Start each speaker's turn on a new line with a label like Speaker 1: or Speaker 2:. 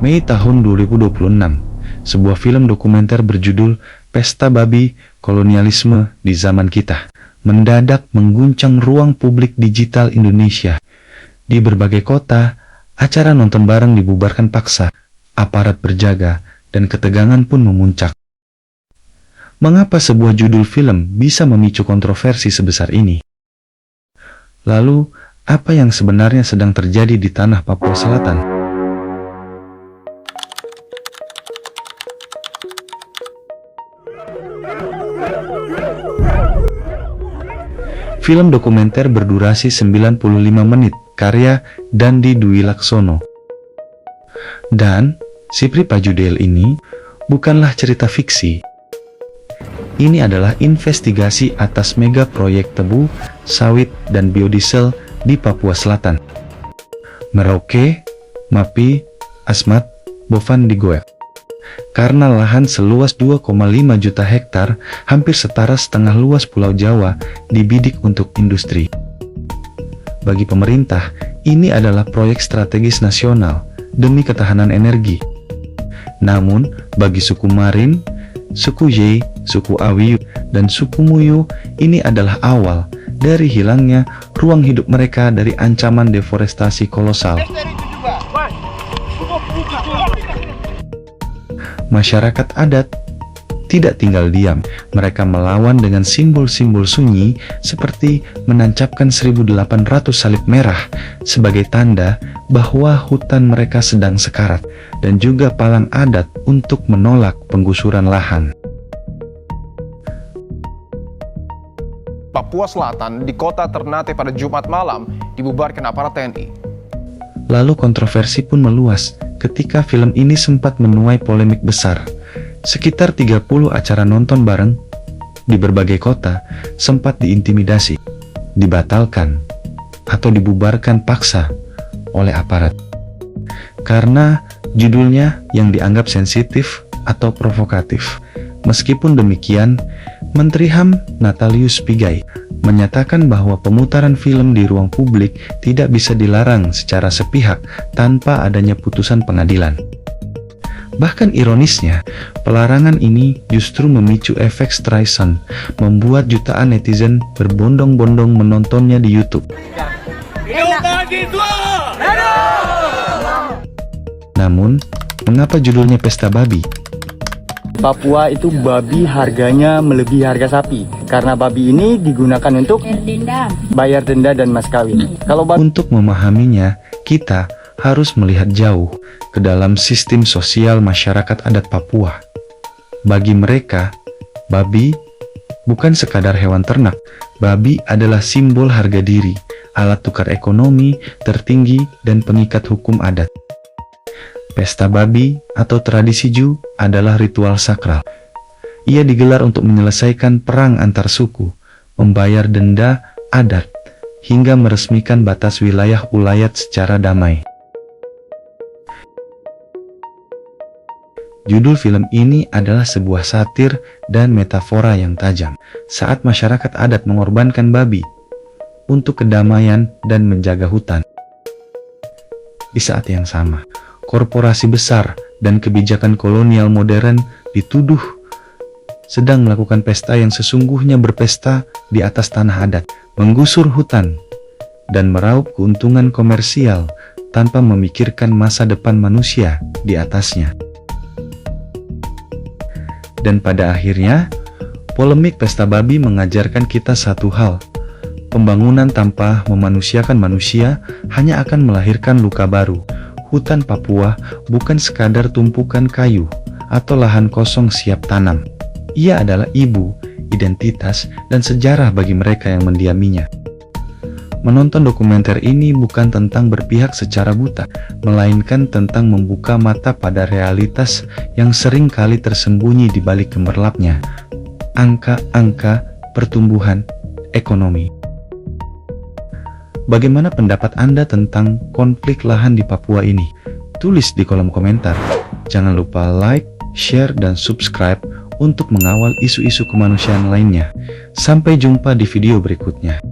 Speaker 1: Mei tahun 2026, sebuah film dokumenter berjudul Pesta Babi Kolonialisme di Zaman Kita mendadak mengguncang ruang publik digital Indonesia. Di berbagai kota, acara nonton bareng dibubarkan paksa, aparat berjaga, dan ketegangan pun memuncak. Mengapa sebuah judul film bisa memicu kontroversi sebesar ini? Lalu, apa yang sebenarnya sedang terjadi di tanah Papua Selatan? Film dokumenter berdurasi 95 menit, karya Dandi Dwi Laksono. Dan, Sipri Pajudel ini bukanlah cerita fiksi. Ini adalah investigasi atas mega proyek tebu, sawit, dan biodiesel di Papua Selatan. Merauke, Mapi, Asmat, Bovan digoyak. Karena lahan seluas 2,5 juta hektar, hampir setara setengah luas Pulau Jawa, dibidik untuk industri. Bagi pemerintah, ini adalah proyek strategis nasional demi ketahanan energi. Namun, bagi suku Marin, suku Yei, suku Awiyu, dan suku Muyu, ini adalah awal dari hilangnya ruang hidup mereka dari ancaman deforestasi kolosal. Masyarakat adat tidak tinggal diam. Mereka melawan dengan simbol-simbol sunyi seperti menancapkan 1.800 salib merah sebagai tanda bahwa hutan mereka sedang sekarat, dan juga palang adat untuk menolak penggusuran lahan.
Speaker 2: Papua Selatan di kota Ternate pada Jumat malam dibubarkan aparat TNI.
Speaker 1: Lalu kontroversi pun meluas ketika film ini sempat menuai polemik besar. Sekitar 30 acara nonton bareng di berbagai kota sempat diintimidasi, dibatalkan, atau dibubarkan paksa oleh aparat. Karena judulnya yang dianggap sensitif atau provokatif. Meskipun demikian, Menteri HAM Natalius Pigai menyatakan bahwa pemutaran film di ruang publik tidak bisa dilarang secara sepihak tanpa adanya putusan pengadilan. Bahkan ironisnya, pelarangan ini justru memicu efek Streisand, membuat jutaan netizen berbondong-bondong menontonnya di YouTube. Namun, mengapa judulnya Pesta Babi?
Speaker 3: Papua itu babi harganya melebihi harga sapi, karena babi ini digunakan untuk bayar denda dan mas kawin.
Speaker 1: Untuk memahaminya, kita harus melihat jauh ke dalam sistem sosial masyarakat adat Papua. Bagi mereka, babi bukan sekadar hewan ternak. Babi adalah simbol harga diri, alat tukar ekonomi tertinggi, dan pengikat hukum adat. Pesta babi atau tradisi Ju adalah ritual sakral. Ia digelar untuk menyelesaikan perang antar suku, membayar denda adat, hingga meresmikan batas wilayah ulayat secara damai. Judul film ini adalah sebuah satir dan metafora yang tajam saat masyarakat adat mengorbankan babi untuk kedamaian dan menjaga hutan. Di saat yang sama, korporasi besar dan kebijakan kolonial modern dituduh sedang melakukan pesta yang sesungguhnya berpesta di atas tanah adat, menggusur hutan, dan meraup keuntungan komersial tanpa memikirkan masa depan manusia di atasnya. Dan pada akhirnya, polemik pesta babi mengajarkan kita satu hal. Pembangunan tanpa memanusiakan manusia hanya akan melahirkan luka baru. Hutan Papua bukan sekadar tumpukan kayu atau lahan kosong siap tanam. Ia adalah ibu, identitas, dan sejarah bagi mereka yang mendiaminya. Menonton dokumenter ini bukan tentang berpihak secara buta, melainkan tentang membuka mata pada realitas yang sering kali tersembunyi di balik gemerlapnya. Angka-angka pertumbuhan ekonomi. Bagaimana pendapat Anda tentang konflik lahan di Papua ini? Tulis di kolom komentar. Jangan lupa like, share, dan subscribe untuk mengawal isu-isu kemanusiaan lainnya. Sampai jumpa di video berikutnya.